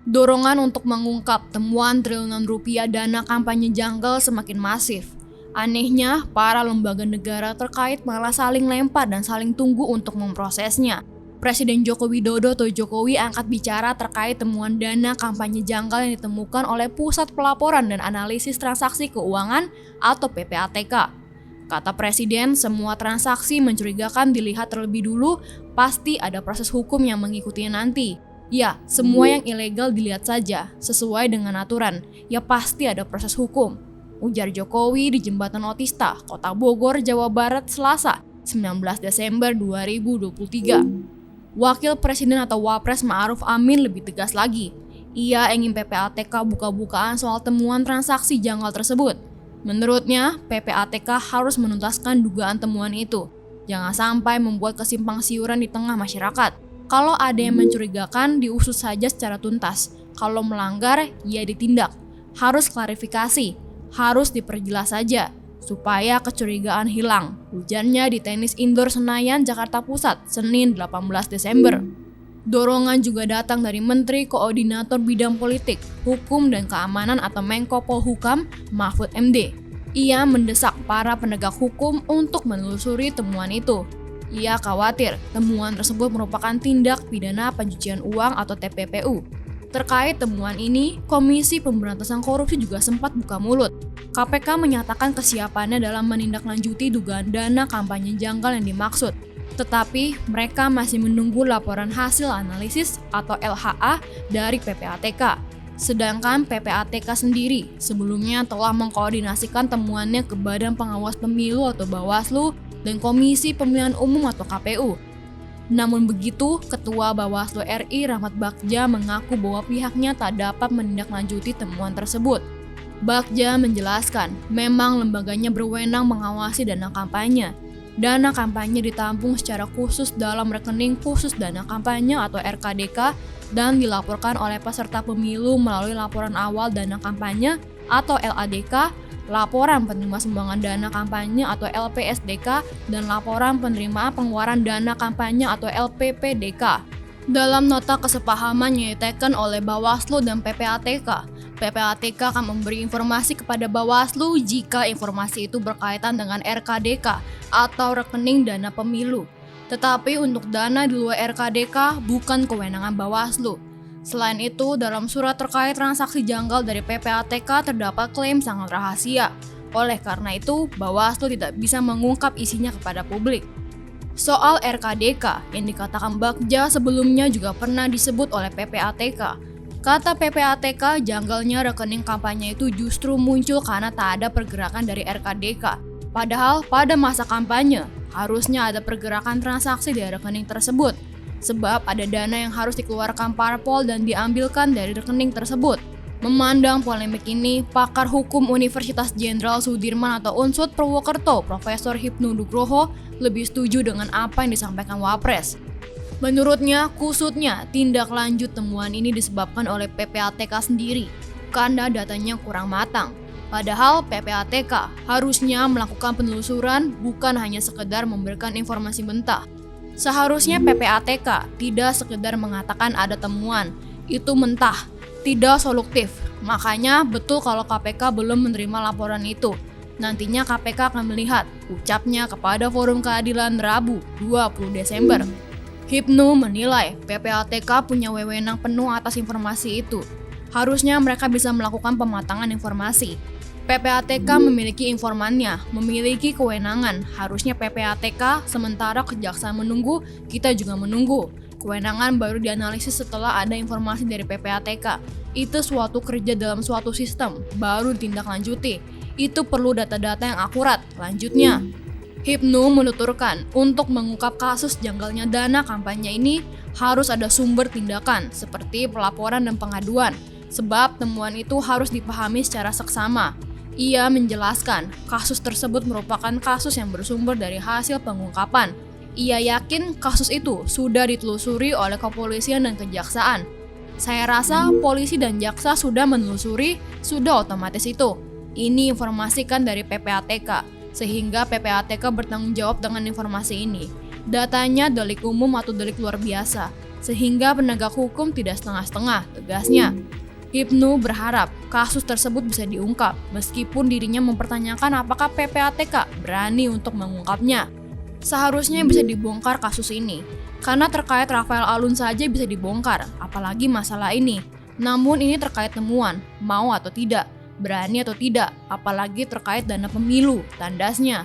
Dorongan untuk mengungkap temuan triliunan rupiah dana kampanye janggal semakin masif. Anehnya, para lembaga negara terkait malah saling lempar dan saling tunggu untuk memprosesnya. Presiden Joko Widodo atau Jokowi angkat bicara terkait temuan dana kampanye janggal yang ditemukan oleh Pusat Pelaporan dan Analisis Transaksi Keuangan atau PPATK. Kata Presiden, semua transaksi mencurigakan dilihat terlebih dulu, pasti ada proses hukum yang mengikutinya nanti. Ya, semua yang ilegal dilihat saja, sesuai dengan aturan. Ya pasti ada proses hukum, ujar Jokowi di Jembatan Otista, Kota Bogor, Jawa Barat, Selasa, 19 Desember 2023. Wakil Presiden atau Wapres Ma'ruf Amin lebih tegas lagi. Ia ingin PPATK buka-bukaan soal temuan transaksi janggal tersebut. Menurutnya, PPATK harus menuntaskan dugaan temuan itu. Jangan sampai membuat kesimpang siuran di tengah masyarakat. Kalau ada yang mencurigakan, diusut saja secara tuntas. Kalau melanggar, ya ditindak. Harus klarifikasi, harus diperjelas saja, supaya kecurigaan hilang. Ujarnya di Tenis Indoor Senayan, Jakarta Pusat, Senin 18 Desember. Dorongan juga datang dari Menteri Koordinator Bidang Politik, Hukum dan Keamanan atau Menko Polhukam, Mahfud MD. Ia mendesak para penegak hukum untuk menelusuri temuan itu. Ia khawatir temuan tersebut merupakan tindak pidana pencucian uang atau TPPU. Terkait temuan ini, Komisi Pemberantasan Korupsi juga sempat buka mulut. KPK menyatakan kesiapannya dalam menindaklanjuti dugaan dana kampanye janggal yang dimaksud. Tetapi mereka masih menunggu laporan hasil analisis atau LHA dari PPATK. Sedangkan PPATK sendiri sebelumnya telah mengkoordinasikan temuannya ke Badan Pengawas Pemilu atau Bawaslu dan Komisi Pemilihan Umum atau KPU. Namun begitu, Ketua Bawaslu RI Rahmat Bagja mengaku bahwa pihaknya tak dapat menindaklanjuti temuan tersebut. Bagja menjelaskan, memang lembaganya berwenang mengawasi dana kampanye. Dana kampanye ditampung secara khusus dalam rekening khusus dana kampanye atau RKDK dan dilaporkan oleh peserta pemilu melalui laporan awal dana kampanye atau LADK, laporan penerima sumbangan dana kampanye atau LPSDK, dan laporan penerimaan pengeluaran dana kampanye atau LPPDK. Dalam nota kesepahaman yang diteken oleh Bawaslu dan PPATK, PPATK akan memberi informasi kepada Bawaslu jika informasi itu berkaitan dengan RKDK atau rekening dana pemilu. Tetapi untuk dana di luar RKDK bukan kewenangan Bawaslu. Selain itu, dalam surat terkait transaksi janggal dari PPATK terdapat klaim sangat rahasia. Oleh karena itu, Bawaslu tidak bisa mengungkap isinya kepada publik. Soal RKDK yang dikatakan Bagja sebelumnya juga pernah disebut oleh PPATK. Kata PPATK, janggalnya rekening kampanye itu justru muncul karena tak ada pergerakan dari RKDK. Padahal pada masa kampanye, harusnya ada pergerakan transaksi dari rekening tersebut. Sebab ada dana yang harus dikeluarkan parpol dan diambilkan dari rekening tersebut. Memandang polemik ini, pakar hukum Universitas Jenderal Sudirman atau UNSUD Purwokerto, Profesor Hipnu Nugroho, lebih setuju dengan apa yang disampaikan Wapres. Menurutnya, kusutnya tindak lanjut temuan ini disebabkan oleh PPATK sendiri, karena datanya kurang matang. Padahal PPATK harusnya melakukan penelusuran bukan hanya sekedar memberikan informasi mentah. Seharusnya PPATK tidak sekedar mengatakan ada temuan, itu mentah, tidak solutif. Makanya betul kalau KPK belum menerima laporan itu. Nantinya KPK akan melihat, ucapnya kepada Forum Keadilan Rabu 20 Desember. Hipnu menilai PPATK punya wewenang penuh atas informasi itu. Harusnya mereka bisa melakukan pematangan informasi. PPATK memiliki informannya, memiliki kewenangan. Harusnya PPATK, sementara kejaksaan menunggu, kita juga menunggu. Kewenangan baru dianalisis setelah ada informasi dari PPATK. Itu suatu kerja dalam suatu sistem, baru ditindaklanjuti. Itu perlu data-data yang akurat. Lanjutnya, Hipnu menuturkan, untuk mengungkap kasus janggalnya dana kampanye ini harus ada sumber tindakan seperti pelaporan dan pengaduan, sebab temuan itu harus dipahami secara seksama. Ia menjelaskan, kasus tersebut merupakan kasus yang bersumber dari hasil pengungkapan. Ia yakin kasus itu sudah ditelusuri oleh kepolisian dan kejaksaan. Saya rasa polisi dan jaksa sudah menelusuri, sudah otomatis itu. Ini informasikan dari PPATK. Sehingga PPATK bertanggung jawab dengan informasi ini. Datanya delik umum atau delik luar biasa. sehingga penegak hukum tidak setengah-setengah, tegasnya. Ibnu berharap kasus tersebut bisa diungkap, meskipun dirinya mempertanyakan apakah PPATK berani untuk mengungkapnya. Seharusnya bisa dibongkar kasus ini, karena terkait Rafael Alun saja bisa dibongkar, apalagi masalah ini. Namun ini terkait temuan, mau atau tidak, berani atau tidak, apalagi terkait dana pemilu, tandasnya.